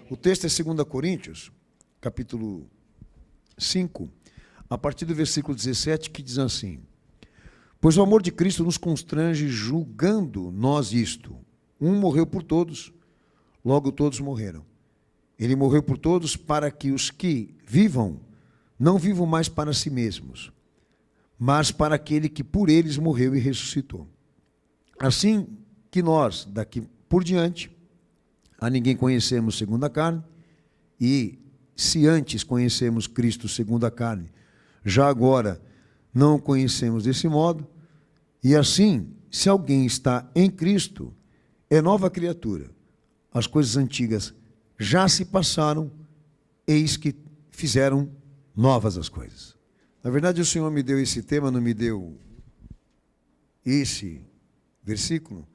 O texto é 2 Coríntios, capítulo 5, a partir do versículo 17, que diz assim: pois o amor de Cristo nos constrange, julgando nós isto. Um morreu por todos, logo todos morreram. Ele morreu por todos para que os que vivam, não vivam mais para si mesmos, mas para aquele que por eles morreu e ressuscitou. Assim que nós, daqui por diante, a ninguém conhecemos segundo a carne, e se antes conhecemos Cristo segundo a carne, já agora não o conhecemos desse modo, e assim, se alguém está em Cristo, é nova criatura. As coisas antigas já se passaram, eis que fizeram novas as coisas. Na verdade, o Senhor me deu esse tema, não me deu esse versículo,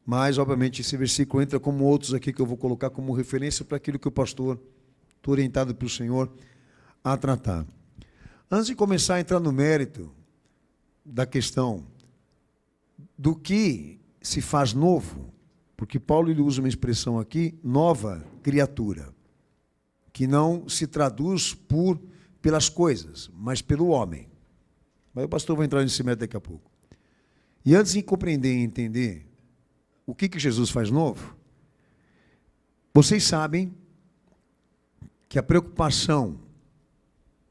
mas, obviamente, esse versículo entra como outros aqui que eu vou colocar como referência para aquilo que o pastor, estou orientado pelo Senhor, a tratar. Antes de começar a entrar no mérito da questão do que se faz novo, porque Paulo ele usa uma expressão aqui, nova criatura, que não se traduz pelas coisas, mas pelo homem. Mas o pastor vai entrar nesse mérito daqui a pouco. E antes de compreender e entender o que Jesus faz novo, vocês sabem que a preocupação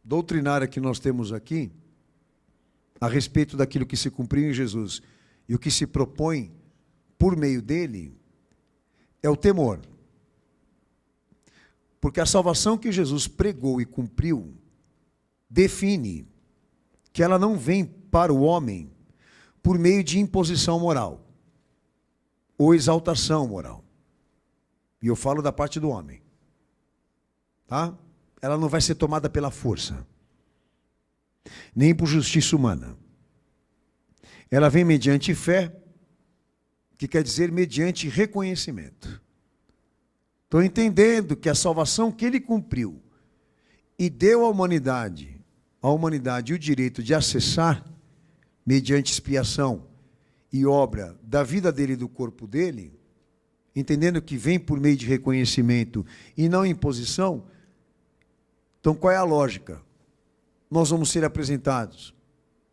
doutrinária que nós temos aqui, a respeito daquilo que se cumpriu em Jesus e o que se propõe por meio dele, é o temor. Porque a salvação que Jesus pregou e cumpriu, define que ela não vem para o homem por meio de imposição moral ou exaltação moral. E eu falo da parte do homem. Tá? Ela não vai ser tomada pela força, nem por justiça humana. Ela vem mediante fé, que quer dizer mediante reconhecimento. Estou entendendo que a salvação que ele cumpriu e deu à humanidade o direito de acessar, mediante expiação e obra da vida dele e do corpo dele, entendendo que vem por meio de reconhecimento e não imposição. Então, qual é a lógica? Nós vamos ser apresentados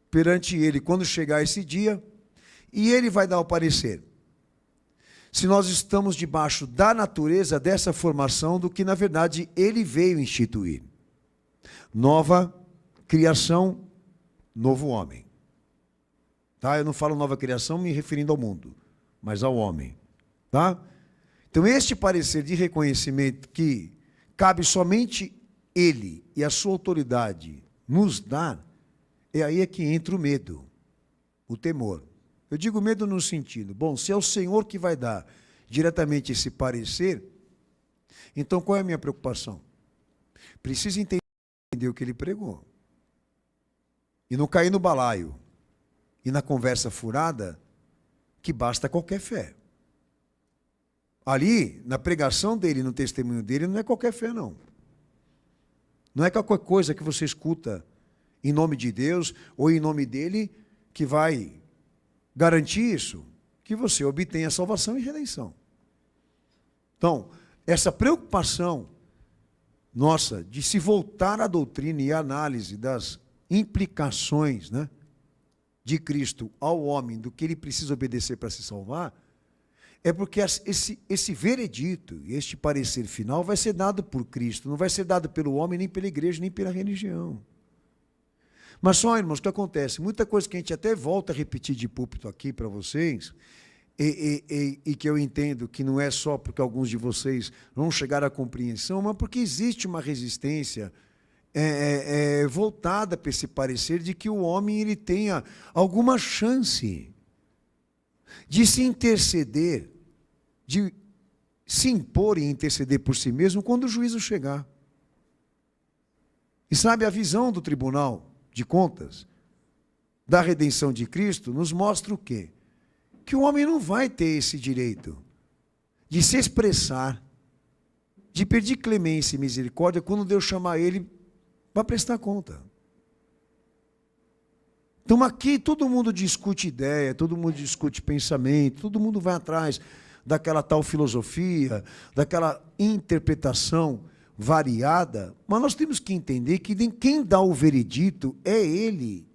perante ele quando chegar esse dia, e ele vai dar o parecer se nós estamos debaixo da natureza dessa formação do que, na verdade, ele veio instituir. Nova criação, novo homem. Tá? Eu não falo nova criação me referindo ao mundo, mas ao homem. Tá? Então, este parecer de reconhecimento que cabe somente ele e a sua autoridade nos dar, é aí que entra o medo, o temor. Eu digo medo no sentido, bom, se é o Senhor que vai dar diretamente esse parecer, então qual é a minha preocupação? Preciso entender o que ele pregou. E não cair no balaio e na conversa furada, que basta qualquer fé. Ali, na pregação dele, no testemunho dele, não é qualquer fé, não. Não é qualquer coisa que você escuta em nome de Deus ou em nome dele que vai garantir isso, que você obtenha salvação e redenção. Então, essa preocupação nossa de se voltar à doutrina e à análise das implicações, né, de Cristo ao homem, do que ele precisa obedecer para se salvar, é porque esse veredito, este parecer final, vai ser dado por Cristo, não vai ser dado pelo homem, nem pela igreja, nem pela religião. Mas só, irmãos, o que acontece? Muita coisa que a gente até volta a repetir de púlpito aqui para vocês, e que eu entendo que não é só porque alguns de vocês vão chegar à compreensão, mas porque existe uma resistência voltada para esse parecer de que o homem ele tenha alguma chance de se interceder, de se impor e interceder por si mesmo quando o juízo chegar. E sabe, a visão do Tribunal de Contas, da redenção de Cristo, nos mostra o quê? Que o homem não vai ter esse direito de se expressar, de pedir clemência e misericórdia quando Deus chamar ele para prestar conta. Então aqui todo mundo discute ideia, todo mundo discute pensamento, todo mundo vai atrás daquela tal filosofia, daquela interpretação variada, mas nós temos que entender que quem dá o veredito é ele,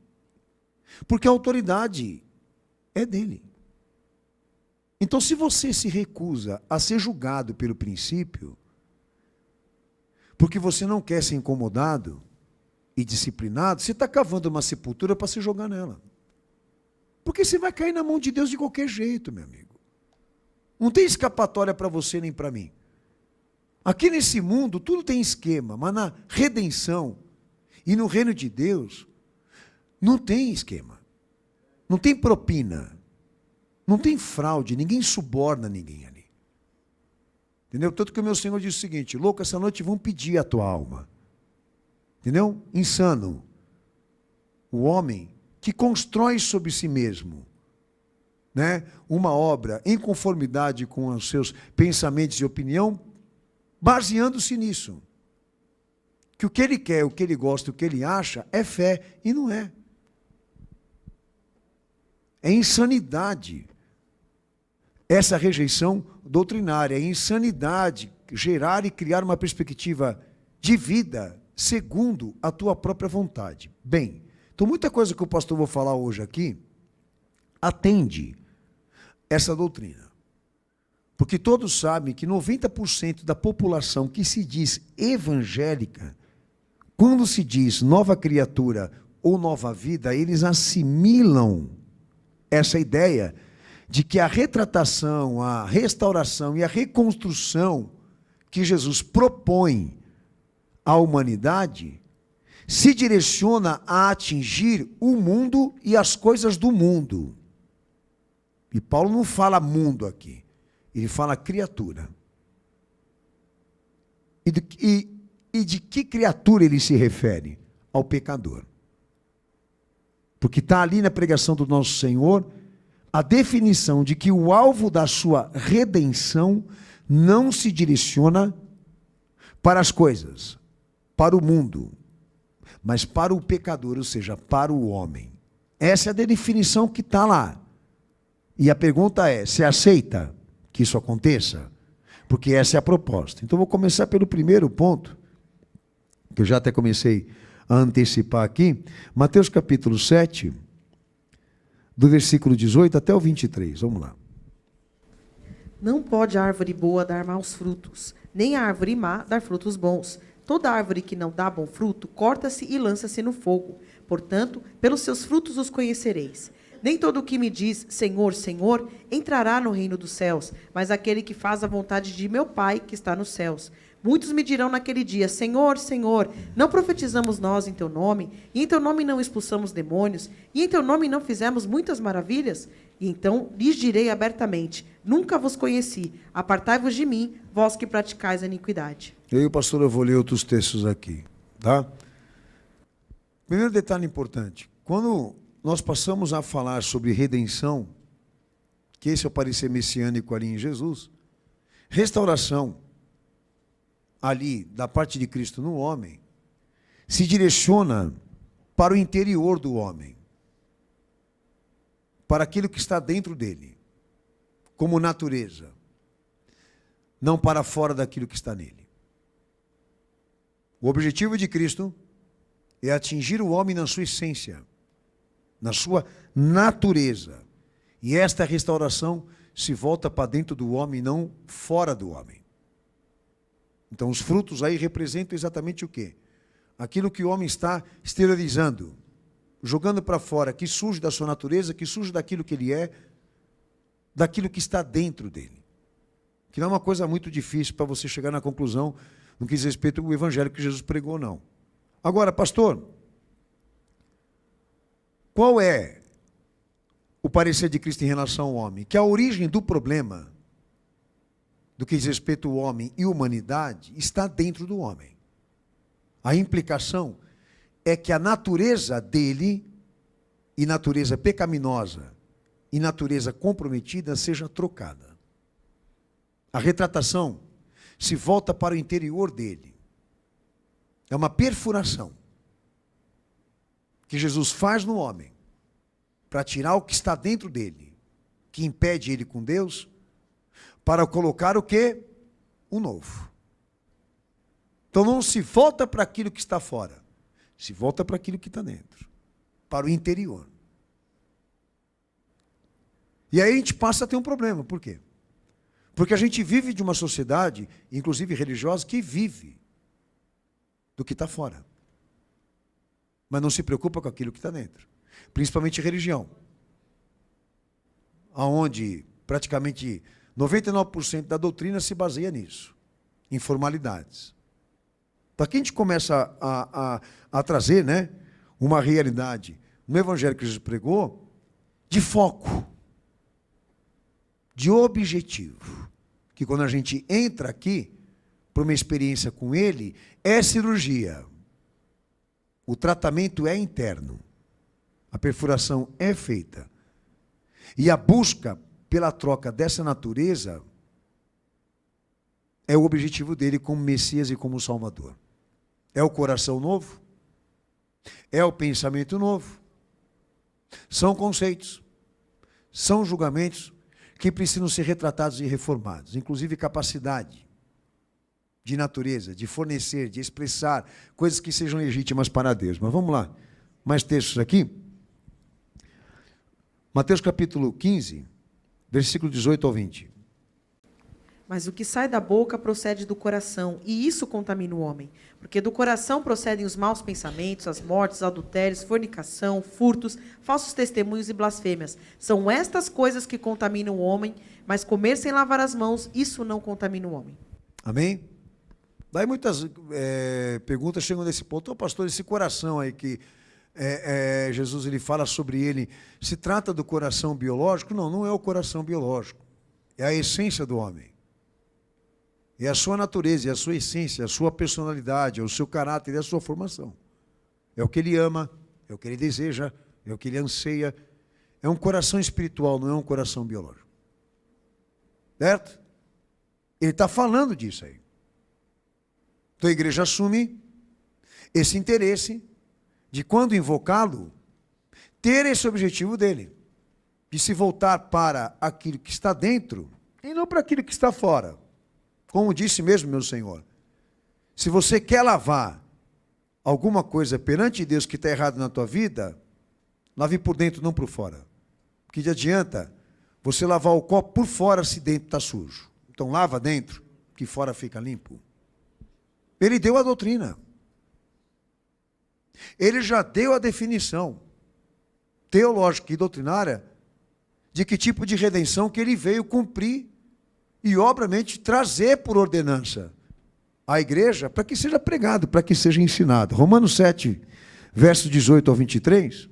porque a autoridade é dele. Então, se você se recusa a ser julgado pelo princípio, porque você não quer ser incomodado e disciplinado, você está cavando uma sepultura para se jogar nela. Porque você vai cair na mão de Deus de qualquer jeito, meu amigo. Não tem escapatória para você nem para mim. Aqui nesse mundo tudo tem esquema, mas na redenção e no reino de Deus não tem esquema. Não tem propina. Não tem fraude, ninguém suborna ninguém ali. Entendeu? Tanto que o meu Senhor disse o seguinte: louco, essa noite vão pedir a tua alma. Entendeu? Insano. O homem que constrói sobre si mesmo, né, uma obra em conformidade com os seus pensamentos e opinião, baseando-se nisso. Que o que ele quer, o que ele gosta, o que ele acha é fé, e não é. É insanidade. Essa rejeição doutrinária, é insanidade gerar e criar uma perspectiva de vida segundo a tua própria vontade. Bem, então muita coisa que o pastor vou falar hoje aqui atende essa doutrina. Porque todos sabem que 90% da população que se diz evangélica, quando se diz nova criatura ou nova vida, eles assimilam essa ideia de que a retratação, a restauração e a reconstrução que Jesus propõe à humanidade se direciona a atingir o mundo e as coisas do mundo. E Paulo não fala mundo aqui, ele fala criatura. E de que criatura ele se refere? Ao pecador. Porque está ali na pregação do nosso Senhor a definição de que o alvo da sua redenção não se direciona para as coisas, para o mundo, mas para o pecador, ou seja, para o homem. Essa é a definição que está lá. E a pergunta é: você aceita que isso aconteça? Porque essa é a proposta. Então, vou começar pelo primeiro ponto, que eu já até comecei a antecipar aqui. Mateus capítulo 7, do versículo 18 até o 23. Vamos lá. Não pode a árvore boa dar maus frutos, nem a árvore má dar frutos bons. Toda árvore que não dá bom fruto, corta-se e lança-se no fogo. Portanto, pelos seus frutos os conhecereis. Nem todo o que me diz, Senhor, Senhor, entrará no reino dos céus, mas aquele que faz a vontade de meu Pai que está nos céus. Muitos me dirão naquele dia: Senhor, Senhor, não profetizamos nós em teu nome, e em teu nome não expulsamos demônios, e em teu nome não fizemos muitas maravilhas? E então lhes direi abertamente: nunca vos conheci, apartai-vos de mim, vós que praticais a iniquidade. Eu, pastor, eu vou ler outros textos aqui, tá? Primeiro detalhe importante: quando nós passamos a falar sobre redenção, que esse é o parecer messiânico ali em Jesus, restauração ali da parte de Cristo no homem, se direciona para o interior do homem, para aquilo que está dentro dele, como natureza, não para fora daquilo que está nele. O objetivo de Cristo é atingir o homem na sua essência, na sua natureza. E esta restauração se volta para dentro do homem, não fora do homem. Então os frutos aí representam exatamente o quê? Aquilo que o homem está exteriorizando, jogando para fora, que surge da sua natureza, que surge daquilo que ele é, daquilo que está dentro dele. Que não é uma coisa muito difícil para você chegar na conclusão no que diz respeito ao evangelho que Jesus pregou, não. Agora, pastor, qual é o parecer de Cristo em relação ao homem? Que a origem do problema, do que diz respeito ao homem e humanidade, está dentro do homem. A implicação é que a natureza dele, e natureza pecaminosa, e natureza comprometida, seja trocada. A retratação se volta para o interior dele. É uma perfuração que Jesus faz no homem para tirar o que está dentro dele, que impede ele com Deus, para colocar o quê? O novo. Então não se volta para aquilo que está fora, se volta para aquilo que está dentro, para o interior. E aí a gente passa a ter um problema. Por quê? Porque a gente vive de uma sociedade, inclusive religiosa, que vive do que está fora, mas não se preocupa com aquilo que está dentro. Principalmente religião, onde praticamente 99% da doutrina se baseia nisso, em formalidades. Então aqui a gente começa a trazer, né, uma realidade no evangelho que Jesus pregou, de foco, de objetivo, que quando a gente entra aqui para uma experiência com ele, é cirurgia. O tratamento é interno. A perfuração é feita. E a busca pela troca dessa natureza é o objetivo dele como Messias e como Salvador. É o coração novo, é o pensamento novo, são conceitos, são julgamentos que precisam ser retratados e reformados, inclusive capacidade de natureza, de fornecer, de expressar coisas que sejam legítimas para Deus. Mas vamos lá, mais textos aqui. Mateus capítulo 15, versículo 18 ao 20. Mas o que sai da boca procede do coração, e isso contamina o homem. Porque do coração procedem os maus pensamentos, as mortes, adultérios, fornicação, furtos, falsos testemunhos e blasfêmias. São estas coisas que contaminam o homem, mas comer sem lavar as mãos, isso não contamina o homem. Amém? Daí muitas perguntas chegam nesse ponto. Ô pastor, esse coração aí que Jesus ele fala sobre ele, se trata do coração biológico? Não, não é o coração biológico. É a essência do homem. É a sua natureza, é a sua essência, é a sua personalidade, é o seu caráter, é a sua formação. É o que ele ama, é o que ele deseja, é o que ele anseia. É um coração espiritual, não é um coração biológico. Certo? Ele está falando disso aí. Então a igreja assume esse interesse de, quando invocá-lo, ter esse objetivo dele, de se voltar para aquilo que está dentro e não para aquilo que está fora. Como disse mesmo meu Senhor, se você quer lavar alguma coisa perante Deus que está errado na tua vida, lave por dentro, não por fora. Porque de adianta você lavar o copo por fora se dentro está sujo. Então lava dentro, que fora fica limpo. Ele deu a doutrina. Ele já deu a definição teológica e doutrinária de que tipo de redenção que ele veio cumprir e, obviamente, trazer por ordenança à igreja para que seja pregado, para que seja ensinado. Romanos 7, versos 18 ao 23.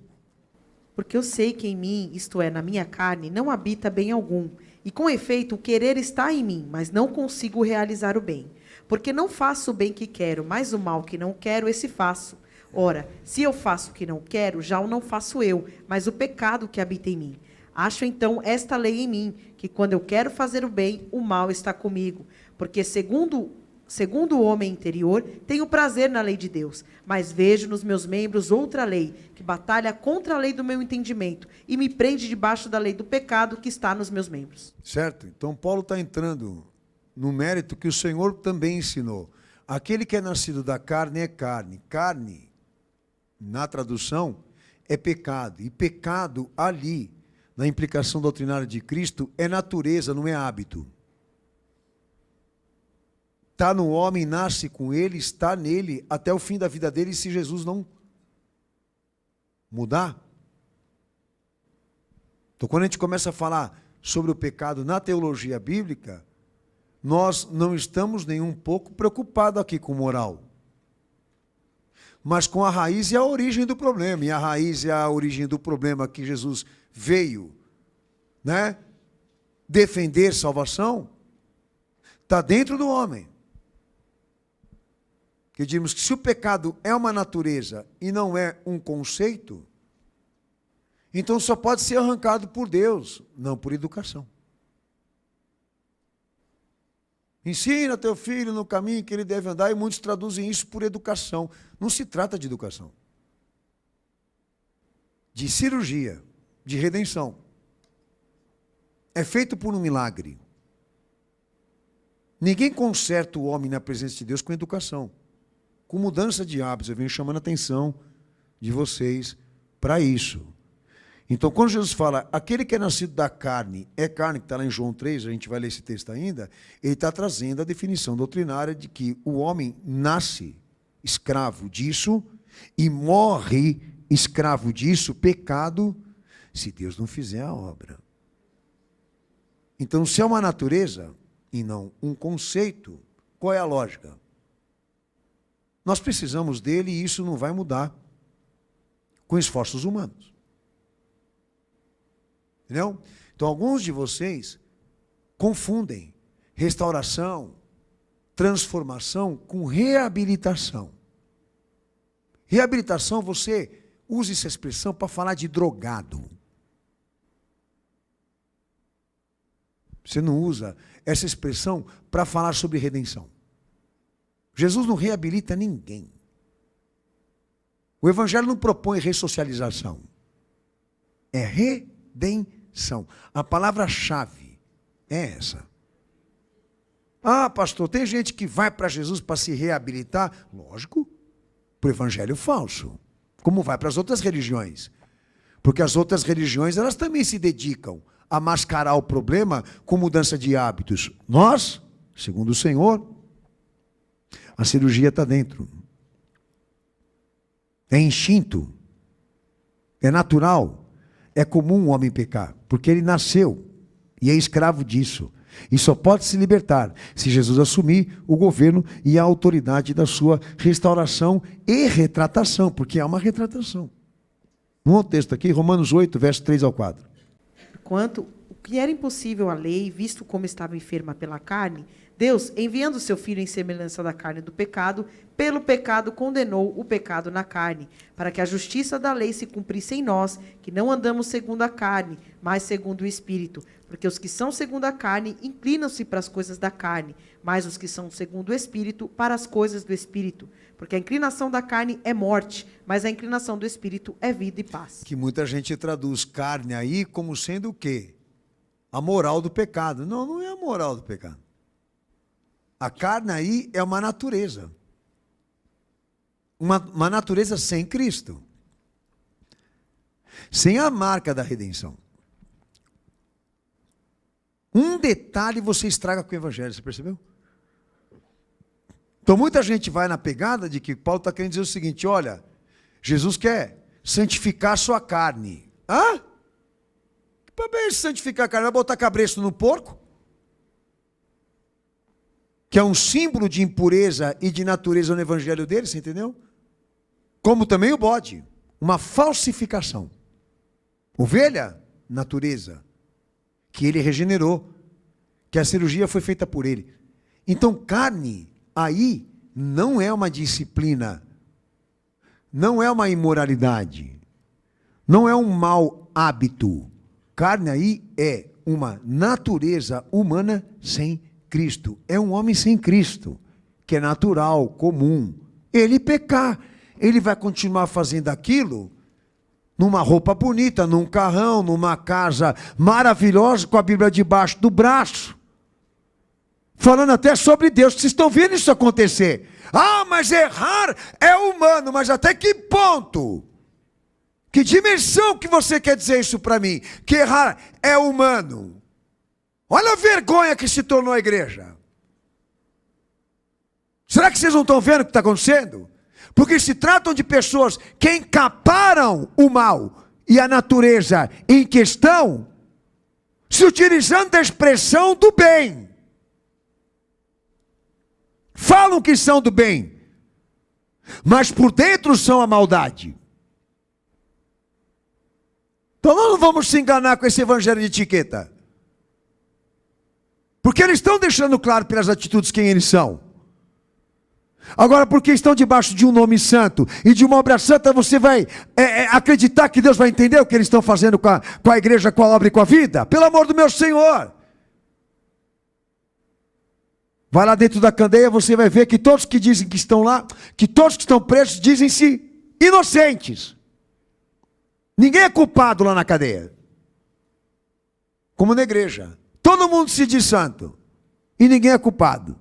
Porque eu sei que em mim, isto é, na minha carne, não habita bem algum. E com efeito, o querer está em mim, mas não consigo realizar o bem. Porque não faço o bem que quero, mas o mal que não quero, esse faço. Ora, se eu faço o que não quero, já o não faço eu, mas o pecado que habita em mim. Acho então esta lei em mim, que quando eu quero fazer o bem, o mal está comigo. Porque segundo o homem interior, tenho prazer na lei de Deus, mas vejo nos meus membros outra lei, que batalha contra a lei do meu entendimento, e me prende debaixo da lei do pecado que está nos meus membros. Certo? Então Paulo está entrando no mérito que o Senhor também ensinou. Aquele que é nascido da carne é carne. Carne, na tradução, é pecado. E pecado ali, na implicação doutrinária de Cristo, é natureza, não é hábito. Está no homem, nasce com ele, está nele até o fim da vida dele, se Jesus não mudar. Então, quando a gente começa a falar sobre o pecado na teologia bíblica, nós não estamos nem um pouco preocupados aqui com moral, mas com a raiz e a origem do problema. E a raiz e a origem do problema que Jesus veio, né, defender salvação, está dentro do homem. Que dizemos que se o pecado é uma natureza e não é um conceito, então só pode ser arrancado por Deus, não por educação. Ensina teu filho no caminho que ele deve andar, e muitos traduzem isso por educação. Não se trata de educação. De cirurgia, de redenção. É feito por um milagre. Ninguém conserta o homem na presença de Deus com educação, com mudança de hábitos. Eu venho chamando a atenção de vocês para isso. Então, quando Jesus fala, aquele que é nascido da carne, é carne, que está lá em João 3, a gente vai ler esse texto ainda, ele está trazendo a definição doutrinária de que o homem nasce escravo disso e morre escravo disso, pecado, se Deus não fizer a obra. Então, se é uma natureza e não um conceito, qual é a lógica? Nós precisamos dele e isso não vai mudar com esforços humanos. Entendeu? Então, alguns de vocês confundem restauração, transformação com reabilitação. Reabilitação, você usa essa expressão para falar de drogado. Você não usa essa expressão para falar sobre redenção. Jesus não reabilita ninguém. O Evangelho não propõe ressocialização. É redenção. A palavra-chave é essa. Ah, pastor, tem gente que vai para Jesus para se reabilitar? Lógico, para o Evangelho falso. Como vai para as outras religiões. Porque as outras religiões, elas também se dedicam a mascarar o problema com mudança de hábitos. Nós, segundo o Senhor, a cirurgia está dentro. É instinto. É natural. É comum o homem pecar. Porque ele nasceu e é escravo disso. E só pode se libertar se Jesus assumir o governo e a autoridade da sua restauração e retratação. Porque há uma retratação. Um outro texto aqui, Romanos 8, verso 3 ao 4. Quanto o que era impossível à lei, visto como estava enferma pela carne, Deus, enviando seu Filho em semelhança da carne do pecado, pelo pecado condenou o pecado na carne, para que a justiça da lei se cumprisse em nós, que não andamos segundo a carne, mas segundo o Espírito. Porque os que são segundo a carne inclinam-se para as coisas da carne, mas os que são segundo o Espírito para as coisas do Espírito. Porque a inclinação da carne é morte, mas a inclinação do Espírito é vida e paz. Que muita gente traduz carne aí como sendo o quê? A moral do pecado. Não, não é a moral do pecado. A carne aí é uma natureza. Uma natureza sem Cristo. Sem a marca da redenção. Um detalhe você estraga com o Evangelho, você percebeu? Então muita gente vai na pegada de que Paulo está querendo dizer o seguinte, olha, Jesus quer santificar a sua carne. Hã? Que papo é esse santificar a carne? Vai botar cabresto no porco? Que é um símbolo de impureza e de natureza no Evangelho dele, você entendeu? Como também o bode, uma falsificação. Ovelha, natureza, que ele regenerou, que a cirurgia foi feita por ele. Então carne, aí, não é uma disciplina, não é uma imoralidade, não é um mau hábito. Carne aí é uma natureza humana sem Cristo. É um homem sem Cristo, que é natural, comum. Ele pecar, ele vai continuar fazendo aquilo numa roupa bonita, num carrão, numa casa maravilhosa, com a Bíblia debaixo do braço. Falando até sobre Deus. Vocês estão vendo isso acontecer? Ah, mas errar é humano. Mas até que ponto? Que dimensão que você quer dizer isso para mim? Que errar é humano. Olha a vergonha que se tornou a igreja. Será que vocês não estão vendo o que está acontecendo? Porque se tratam de pessoas que encaparam o mal e a natureza em questão, se utilizando da expressão do bem. Falam que são do bem, mas por dentro são a maldade. Então nós não vamos se enganar com esse evangelho de etiqueta. Porque eles estão deixando claro pelas atitudes quem eles são. Agora, porque estão debaixo de um nome santo e de uma obra santa, você vai acreditar que Deus vai entender o que eles estão fazendo com a igreja, com a obra e com a vida? Pelo amor do meu Senhor! Vai lá dentro da cadeia, você vai ver que todos que dizem que estão lá, que todos que estão presos dizem-se inocentes. Ninguém é culpado lá na cadeia. Como na igreja. Todo mundo se diz santo. e ninguém é culpado.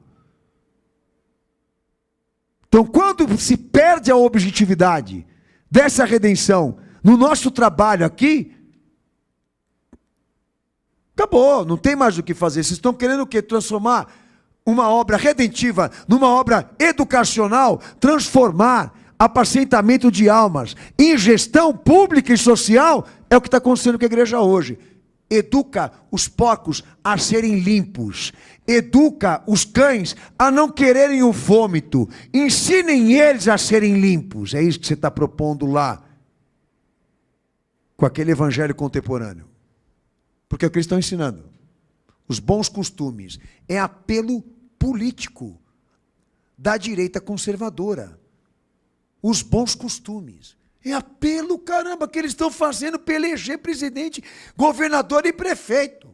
Então, quando se perde a objetividade dessa redenção no nosso trabalho aqui, acabou, não tem mais o que fazer. Vocês estão querendo o quê? Transformar uma obra redentiva numa obra educacional, transformar apacentamento de almas em gestão pública e social, é o que está acontecendo com a igreja hoje. Educa os porcos a serem limpos. Educa os cães a não quererem o vômito. Ensinem eles a serem limpos. É isso que você está propondo lá, com aquele evangelho contemporâneo. Porque é o que eles estão ensinando. Os bons costumes. É apelo político da direita conservadora. Os bons costumes. É apelo, caramba, que eles estão fazendo para eleger presidente, governador e prefeito.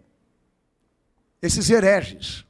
Esses hereges.